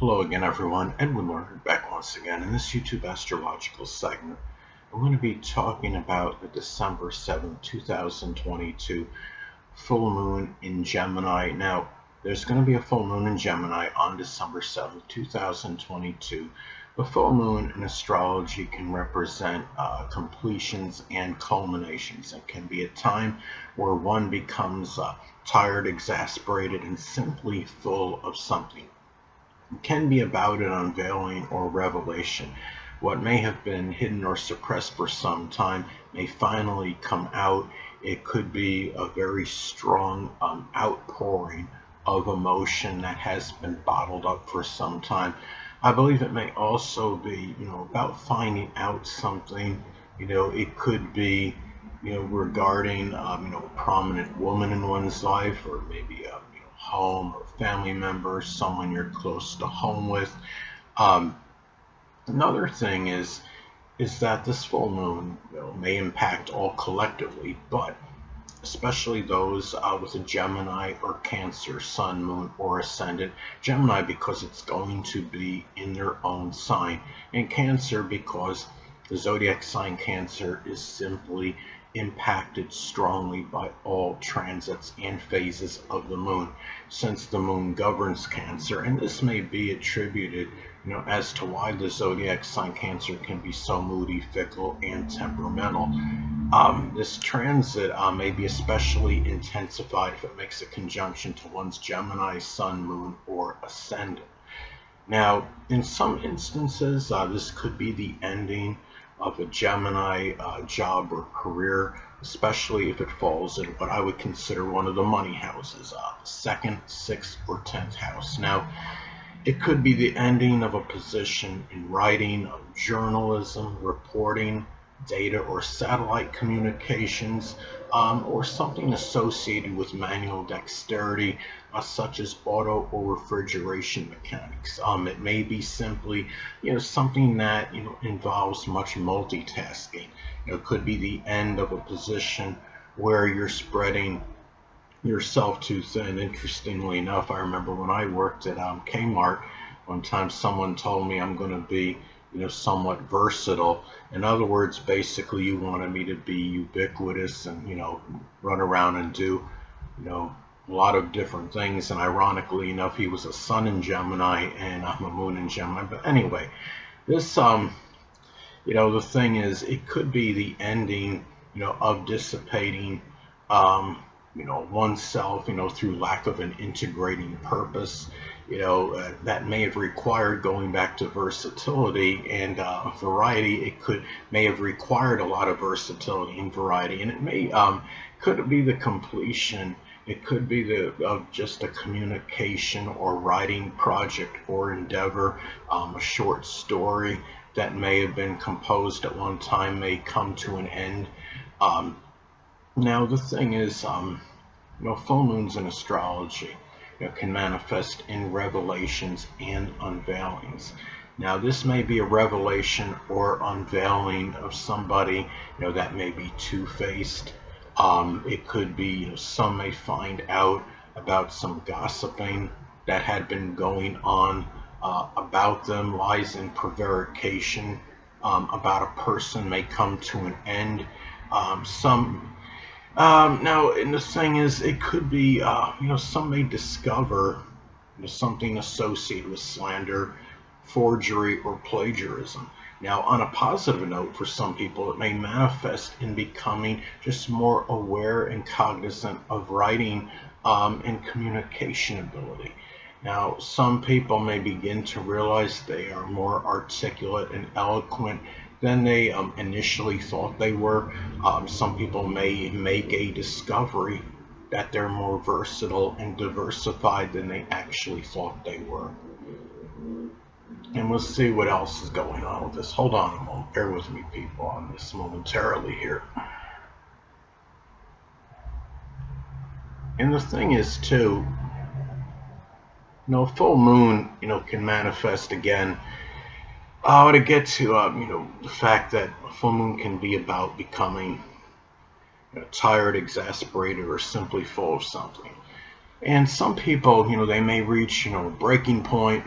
Hello again, everyone. Edwin Lerner back once again in this YouTube astrological segment. I'm going to be talking about the December 7th, 2022 full moon in Gemini. Now, there's going to be a full moon in Gemini on December 7th, 2022. The full moon in astrology can represent completions and culminations. It can be a time where one becomes tired, exasperated, and simply full of something. Can be about an unveiling or revelation. What may have been hidden or suppressed for some time may finally come out. It could be a very strong outpouring of emotion that has been bottled up for some time. I believe it may also be, about finding out something. It could be, regarding, a prominent woman in one's life, or maybe a home or family member, someone you're close to home with. Um, Another thing is that this full moon may impact all collectively, but especially those with a Gemini or Cancer sun, moon, or ascendant. Gemini because it's going to be in their own sign, and Cancer because the zodiac sign Cancer is simply impacted strongly by all transits and phases of the moon, since the moon governs Cancer. And this may be attributed as to why the zodiac sign Cancer can be so moody, fickle, and temperamental. This transit may be especially intensified if it makes a conjunction to one's Gemini sun, moon, or ascendant. Now, in some instances, this could be the ending of a Gemini job or career, especially if it falls in what I would consider one of the money houses, second, sixth, or 10th house. Now, it could be the ending of a position in writing, journalism, reporting, data or satellite communications, or something associated with manual dexterity, such as auto or refrigeration mechanics. It may be simply, something that involves much multitasking. It could be the end of a position where you're spreading yourself too thin. Interestingly enough, I remember when I worked at Kmart, one time someone told me I'm going to be, somewhat versatile. In other words, basically, you wanted me to be ubiquitous and, run around and do, a lot of different things. And ironically enough, he was a sun in Gemini and I'm a moon in Gemini. But anyway, this, the thing is, it could be the ending, of dissipating, oneself, through lack of an integrating purpose, that may have required going back to versatility and variety. May have required a lot of versatility and variety, and it may could be the completion. It could be of just a communication or writing project or endeavor, a short story that may have been composed at one time may come to an end. Now the thing is, full moons in astrology can manifest in revelations and unveilings. Now this may be a revelation or unveiling of somebody that may be two-faced. It could be some may find out about some gossiping that had been going on about them, lies and prevarication about a person may come to an end. Now, and the thing is, it could be, some may discover something associated with slander, forgery, or plagiarism. Now, on a positive note, for some people, it may manifest in becoming just more aware and cognizant of writing and communication ability. Now, some people may begin to realize they are more articulate and eloquent than they initially thought they were. Some people may make a discovery that they're more versatile and diversified than they actually thought they were. And we'll see what else is going on with this. Hold on a moment. Bear with me, people, on this momentarily here. And the thing is, too, full moon, can manifest again. To get to, the fact that a full moon can be about becoming tired, exasperated, or simply full of something. And some people, they may reach, a breaking point,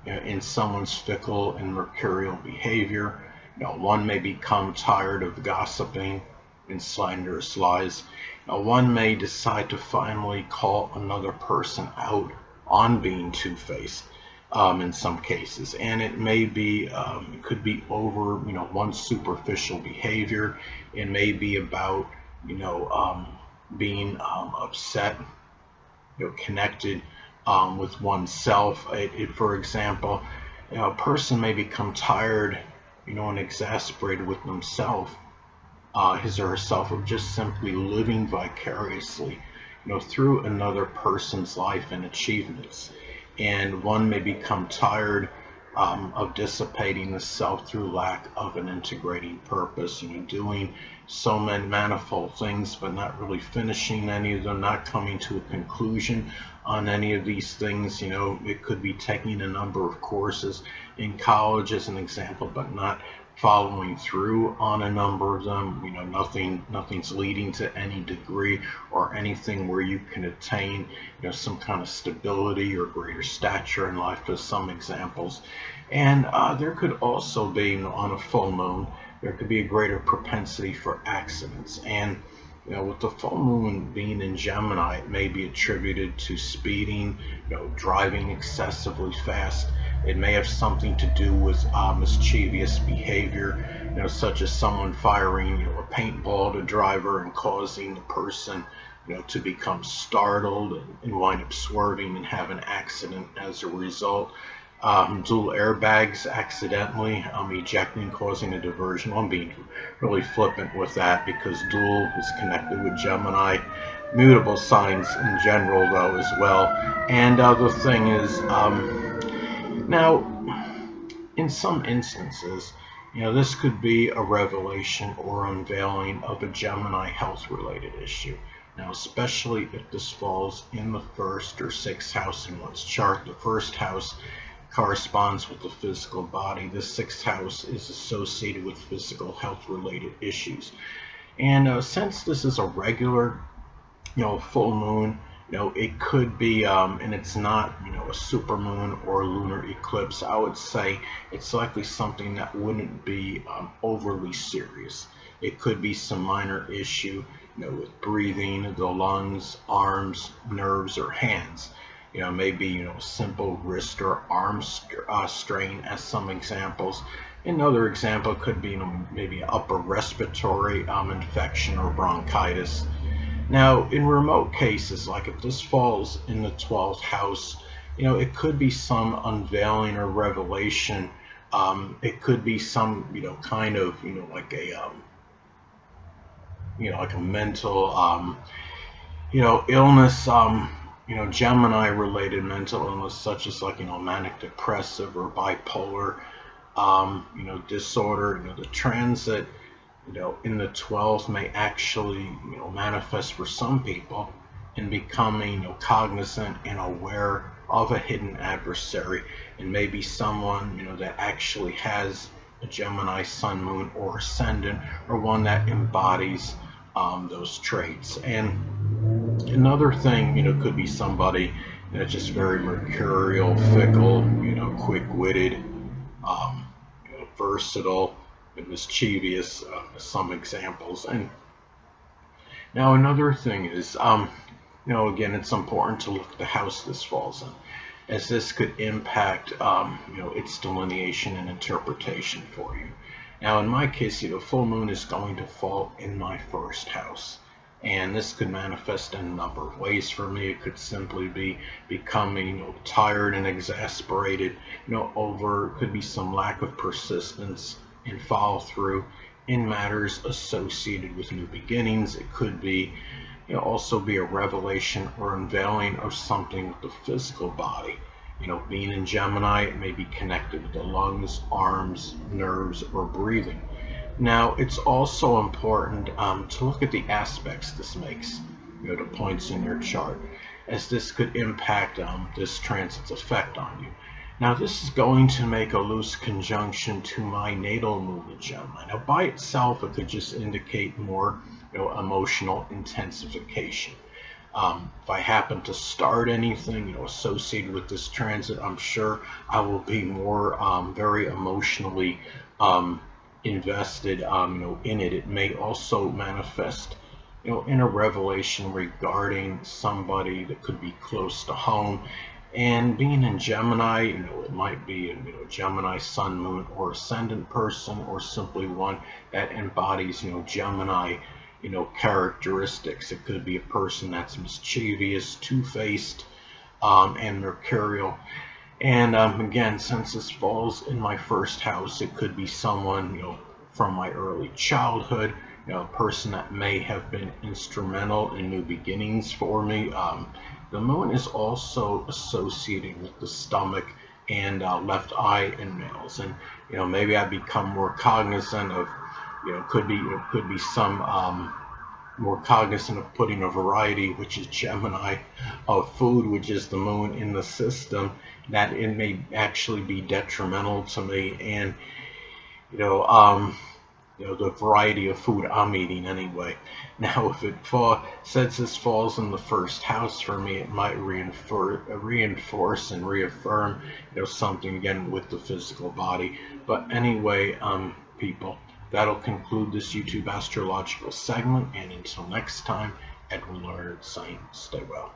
in someone's fickle and mercurial behavior. One may become tired of gossiping and slanderous lies. One may decide to finally call another person out on being two-faced in some cases, and it may be it could be over one superficial behavior. It may be about being upset, connected with oneself. For example, a person may become tired, and exasperated with themselves, his or herself, of just simply living vicariously, through another person's life and achievements. And one may become tired of dissipating the self through lack of an integrating purpose, doing so many manifold things, but not really finishing any of them, not coming to a conclusion on any of these things. It could be taking a number of courses in college as an example, but not following through on a number of them. Nothing's leading to any degree or anything where you can attain some kind of stability or greater stature in life, as some examples. And there could also be, on a full moon, there could be a greater propensity for accidents. And with the full moon being in Gemini, it may be attributed to speeding, driving excessively fast. It may have something to do with mischievous behavior, such as someone firing a paintball at a driver and causing the person to become startled and wind up swerving and have an accident as a result. Dual airbags accidentally ejecting, causing a diversion. I'm being really flippant with that because dual is connected with Gemini. Mutable signs in general, though, as well. And the thing is, now, in some instances, this could be a revelation or unveiling of a Gemini health-related issue. Now, especially if this falls in the first or sixth house in one's chart. The first house corresponds with the physical body. The sixth house is associated with physical health-related issues. And since this is a regular, full moon, it could be, and it's not, a supermoon or a lunar eclipse. I would say it's likely something that wouldn't be overly serious. It could be some minor issue, with breathing, the lungs, arms, nerves, or hands. Maybe, simple wrist or arm strain as some examples. Another example could be, maybe upper respiratory infection or bronchitis. Now, in remote cases, like if this falls in the 12th house, it could be some unveiling or revelation. It could be some, kind of, like a, like a mental, illness, Gemini-related mental illness, such as like, manic depressive or bipolar, disorder. The transit, in the 12th may actually, manifest for some people in becoming, cognizant and aware of a hidden adversary, and maybe someone, that actually has a Gemini sun, moon, or ascendant, or one that embodies those traits. And another thing, could be somebody that's just very mercurial, fickle, quick-witted, versatile, and mischievous, some examples. And now another thing is, again, it's important to look at the house this falls in, as this could impact, its delineation and interpretation for you. Now, in my case, full moon is going to fall in my first house. And this could manifest in a number of ways for me. It could simply be becoming, tired and exasperated, could be some lack of persistence and follow through in matters associated with new beginnings. It could be, also be a revelation or unveiling of something with the physical body. Being in Gemini, it may be connected with the lungs, arms, nerves, or breathing. Now, it's also important to look at the aspects this makes, to points in your chart, as this could impact this transit's effect on you. Now, this is going to make a loose conjunction to my natal moon in Gemini. Now, by itself, it could just indicate more, emotional intensification. If I happen to start anything, associated with this transit, I'm sure I will be more very emotionally um, invested, in it. It may also manifest, in a revelation regarding somebody that could be close to home. And being in Gemini, it might be a Gemini sun, moon, or ascendant person, or simply one that embodies, Gemini, characteristics. It could be a person that's mischievous, two-faced, and mercurial. And again, since this falls in my first house, it could be someone, from my early childhood, a person that may have been instrumental in new beginnings for me. The moon is also associated with the stomach and left eye in males, and maybe I become more cognizant of, could be some more cognizant of putting a variety, which is Gemini, of food, which is the moon, in the system, that it may actually be detrimental to me. And you know um the variety of food I'm eating anyway. Now, if since this falls in the first house for me, it might reinforce and reaffirm, something again with the physical body. But anyway, people, that'll conclude this YouTube astrological segment. And until next time, Edwin Leonard saying, stay well.